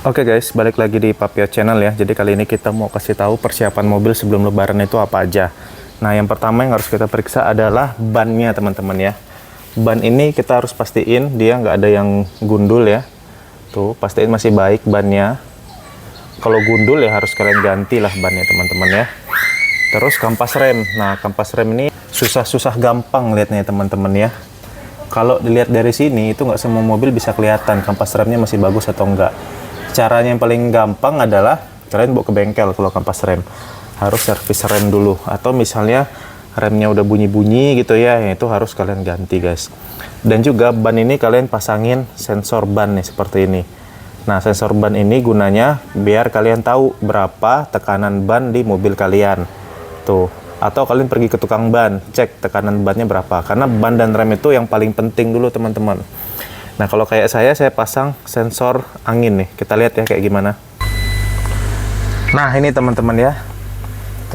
Oke guys, balik lagi di Papio Channel ya. Jadi kali ini kita mau kasih tahu persiapan mobil sebelum lebaran itu apa aja. Nah, yang pertama yang harus kita periksa adalah bannya teman-teman ya. Ban ini kita harus pastiin dia nggak ada yang gundul ya. Tuh, pastiin masih baik bannya. Kalau gundul ya harus kalian ganti lah bannya teman-teman ya. Terus kampas rem. Nah, kampas rem ini susah-susah gampang lihatnya teman-teman ya. Kalau dilihat dari sini itu nggak semua mobil bisa kelihatan kampas remnya masih bagus atau enggak. Caranya yang paling gampang adalah kalian bawa ke bengkel. Kalau kampas rem harus servis rem dulu, atau misalnya remnya udah bunyi-bunyi gitu ya, itu harus kalian ganti guys. Dan juga ban ini kalian pasangin sensor ban nih seperti ini. Nah, sensor ban ini gunanya biar kalian tahu berapa tekanan ban di mobil kalian tuh. Atau kalian pergi ke tukang ban, cek tekanan bannya berapa, karena ban dan rem itu yang paling penting dulu teman-teman. Nah, kalau kayak saya pasang sensor angin nih. Kita lihat ya kayak gimana. Nah, ini teman-teman ya.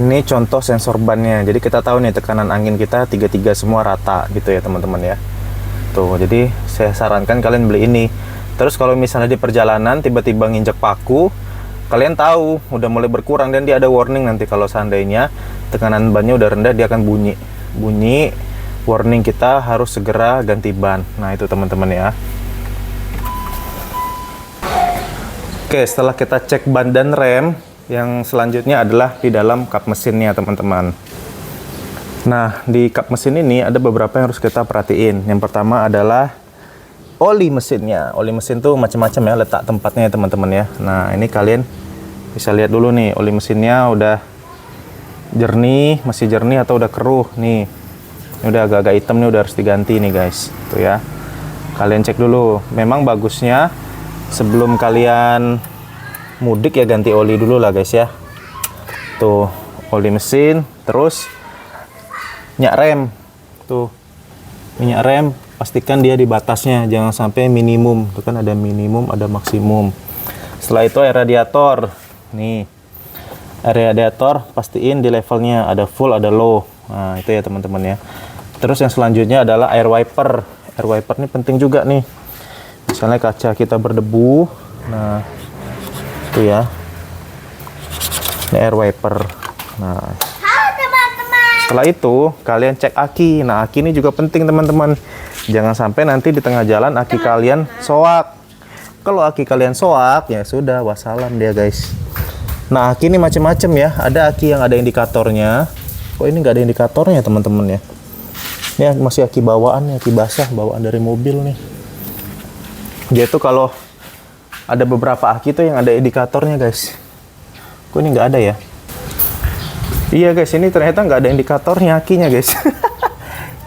Ini contoh sensor bannya. Jadi kita tahu nih tekanan angin kita 33 semua rata gitu ya teman-teman ya. Tuh, jadi saya sarankan kalian beli ini. Terus kalau misalnya di perjalanan tiba-tiba nginjek paku, kalian tahu udah mulai berkurang dan dia ada warning nanti kalau seandainya tekanan bannya udah rendah, dia akan bunyi. Warning kita harus segera ganti ban. Nah, itu teman-teman ya. Oke, setelah kita cek ban dan rem, yang selanjutnya adalah di dalam kap mesinnya teman-teman. Nah, di kap mesin ini ada beberapa yang harus kita perhatiin. Yang pertama adalah oli mesinnya. Oli mesin tuh macam-macam ya letak tempatnya teman-teman ya. Nah, ini kalian bisa lihat dulu nih, oli mesinnya udah jernih, masih jernih atau udah keruh nih. Ini udah agak-agak hitam nih, udah harus diganti nih guys. Tuh ya. Kalian cek dulu. Memang bagusnya sebelum kalian mudik ya ganti oli dulu lah guys ya. Tuh, oli mesin, terus minyak rem. Tuh. Minyak rem pastikan dia di batasnya, jangan sampai minimum. Itu kan ada minimum, ada maksimum. Setelah itu air radiator. Nih. Air radiator pastiin di levelnya ada full, ada low. Nah, itu ya teman-teman ya. Terus yang selanjutnya adalah air wiper. Air wiper ini penting juga nih. Misalnya kaca kita berdebu. Nah, itu ya. Ini air wiper. Nah, halo teman-teman. setelah itu kalian cek aki. Nah, aki ini juga penting teman-teman. Jangan sampai nanti di tengah jalan aki kalian soak. Kalau aki kalian soak ya sudah wassalam dia guys. Nah, aki ini macam-macam ya. Ada aki yang ada indikatornya. Kok ini nggak ada indikatornya teman-teman ya? Ini masih aki bawaan, aki basah bawaan dari mobil nih. Dia tuh kalau ada beberapa aki tuh yang ada indikatornya guys. Kok ini nggak ada ya? Iya guys, ini ternyata nggak ada indikatornya akinya guys.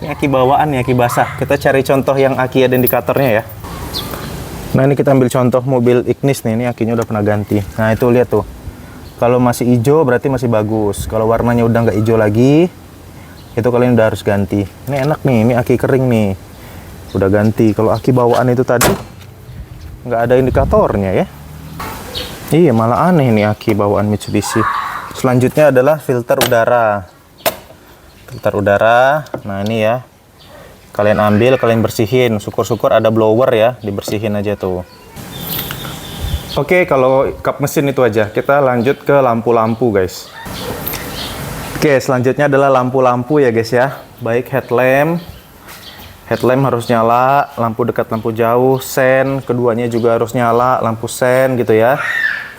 Ini aki bawaan nih, aki basah. Kita cari contoh yang aki ada indikatornya ya. Nah, ini kita ambil contoh mobil Ignis nih. Ini akinya udah pernah ganti. Nah, itu lihat tuh. Kalau masih hijau berarti masih bagus. Kalau warnanya udah nggak hijau lagi, itu kalian udah harus ganti. Ini enak nih, ini aki kering nih. Udah ganti. Kalau aki bawaan itu tadi nggak ada indikatornya ya. Iya, malah aneh nih aki bawaan Mitsubishi. Selanjutnya adalah filter udara. Filter udara. Nah, ini ya. Kalian ambil, kalian bersihin. Syukur-syukur ada blower ya, dibersihin aja tuh. Oke, kalau kap mesin itu aja. Kita lanjut ke lampu-lampu guys. Oke, selanjutnya adalah lampu-lampu ya guys ya. Baik headlamp. Headlamp harus nyala, lampu dekat, lampu jauh, sen, keduanya juga harus nyala, lampu sen gitu ya.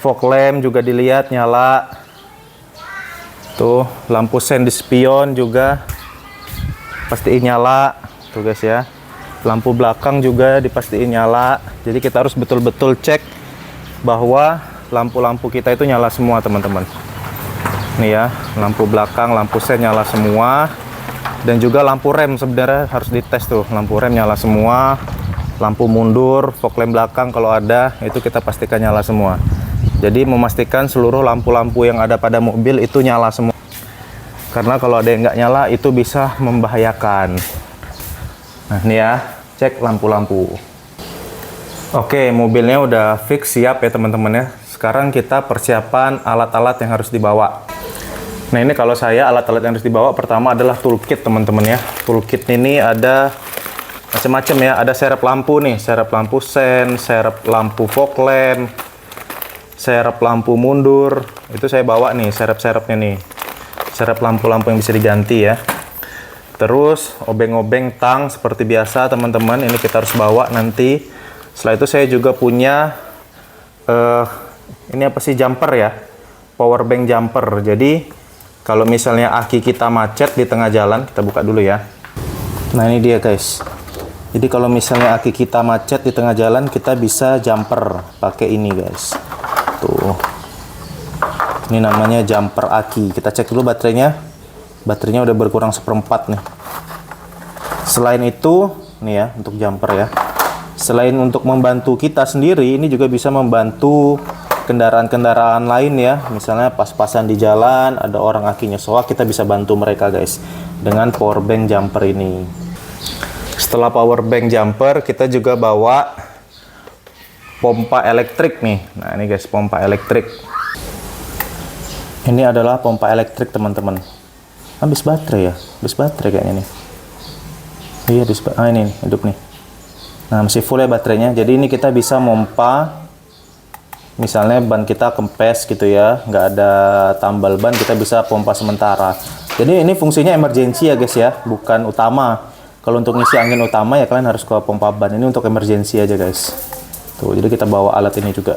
Fog lamp juga dilihat nyala. Tuh, lampu sen di spion juga pastiin nyala. Tuh guys ya. Lampu belakang juga dipastiin nyala. Jadi kita harus betul-betul cek bahwa lampu-lampu kita itu nyala semua teman-teman. Nih ya, lampu belakang, lampu sen nyala semua. Dan juga lampu rem sebenarnya harus dites tuh. Lampu rem nyala semua. Lampu mundur, fog lamp belakang kalau ada, itu kita pastikan nyala semua. Jadi memastikan seluruh lampu-lampu yang ada pada mobil itu nyala semua. Karena kalau ada yang nggak nyala itu bisa membahayakan. Nah, ini ya, cek lampu-lampu. Oke, mobilnya udah fix siap ya teman-teman ya. Sekarang kita persiapan alat-alat yang harus dibawa. Nah, ini kalau saya alat-alat yang harus dibawa pertama adalah toolkit teman-teman ya. Toolkit ini ada macam-macam ya. Ada serep lampu nih, serep lampu sen, serep lampu fog lamp, serep lampu mundur. Itu saya bawa nih serep-serepnya nih. Serep lampu-lampu yang bisa diganti ya. Terus obeng-obeng tang seperti biasa teman-teman. Ini kita harus bawa nanti. Setelah itu saya juga punya ini apa sih, jumper ya. Power bank jumper. Jadi kalau misalnya aki kita macet di tengah jalan, kita buka dulu ya. Nah ini dia guys. Jadi kalau misalnya aki kita macet di tengah jalan, kita bisa jumper pakai ini guys. Tuh. Ini namanya jumper aki. Kita cek dulu baterainya. Baterainya udah berkurang 1/4 nih. Selain itu, nih ya untuk jumper ya. Selain untuk membantu kita sendiri, ini juga bisa membantu kendaraan-kendaraan lain ya. Misalnya pas-pasan di jalan, ada orang akinya soak, kita bisa bantu mereka guys dengan power bank jumper ini. Setelah power bank jumper, kita juga bawa pompa elektrik nih. Nah ini guys, pompa elektrik. Ini adalah pompa elektrik teman-teman. Habis baterai ya, habis baterai kayaknya nih. Iya habis ini hidup nih. Nah masih full ya baterainya. Jadi ini kita bisa mompa. Misalnya ban kita kempes gitu ya, nggak ada tambal ban, kita bisa pompa sementara. Jadi ini fungsinya emergency ya guys ya, bukan utama. Kalau untuk ngisi angin utama ya kalian harus ke pompa ban. Ini untuk emergency aja guys. Tuh, jadi kita bawa alat ini juga.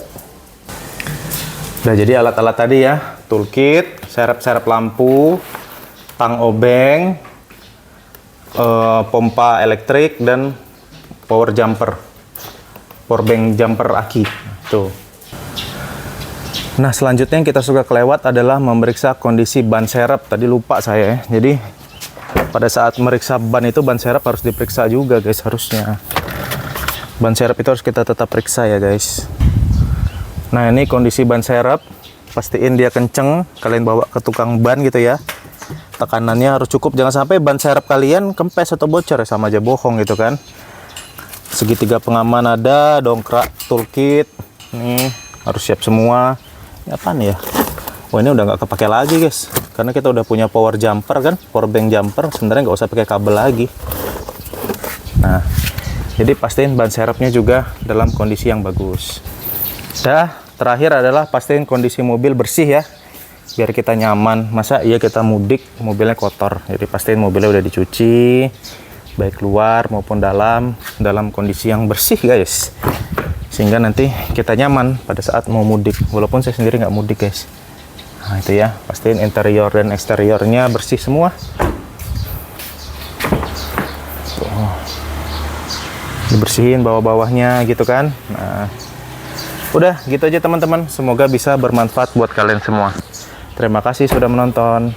Nah jadi alat-alat tadi ya, toolkit, serep-serep lampu, tang obeng, pompa elektrik, dan power jumper, power bank jumper aki. Tuh. Nah selanjutnya yang kita suka kelewat adalah memeriksa kondisi ban serep. Tadi lupa saya ya. Jadi pada saat meriksa ban itu, ban serep harus diperiksa juga guys harusnya. Ban serep itu harus kita tetap periksa ya guys. Nah ini kondisi ban serep. Pastiin dia kenceng. Kalian bawa ke tukang ban gitu ya. Tekanannya harus cukup. Jangan sampai ban serep kalian kempes atau bocor ya, sama aja bohong gitu kan. Segitiga pengaman ada, dongkrak toolkit. Nih harus siap semua. Ini apaan ya? Oh ini udah nggak kepake lagi guys, karena kita udah punya power jumper kan, power bank jumper. Sebenarnya nggak usah pakai kabel lagi. Nah, jadi pastiin ban serepnya juga dalam kondisi yang bagus. Dah, terakhir adalah pastiin kondisi mobil bersih ya, biar kita nyaman. Masa iya kita mudik mobilnya kotor? Jadi pastiin mobilnya udah dicuci, baik luar maupun dalam kondisi yang bersih guys. Sehingga nanti kita nyaman pada saat mau mudik. Walaupun saya sendiri nggak mudik guys. Nah itu ya, pastiin interior dan eksteriornya bersih semua. Tuh. Dibersihin bawah-bawahnya gitu kan. Nah, udah gitu aja teman-teman. Semoga bisa bermanfaat buat kalian semua. Terima kasih sudah menonton.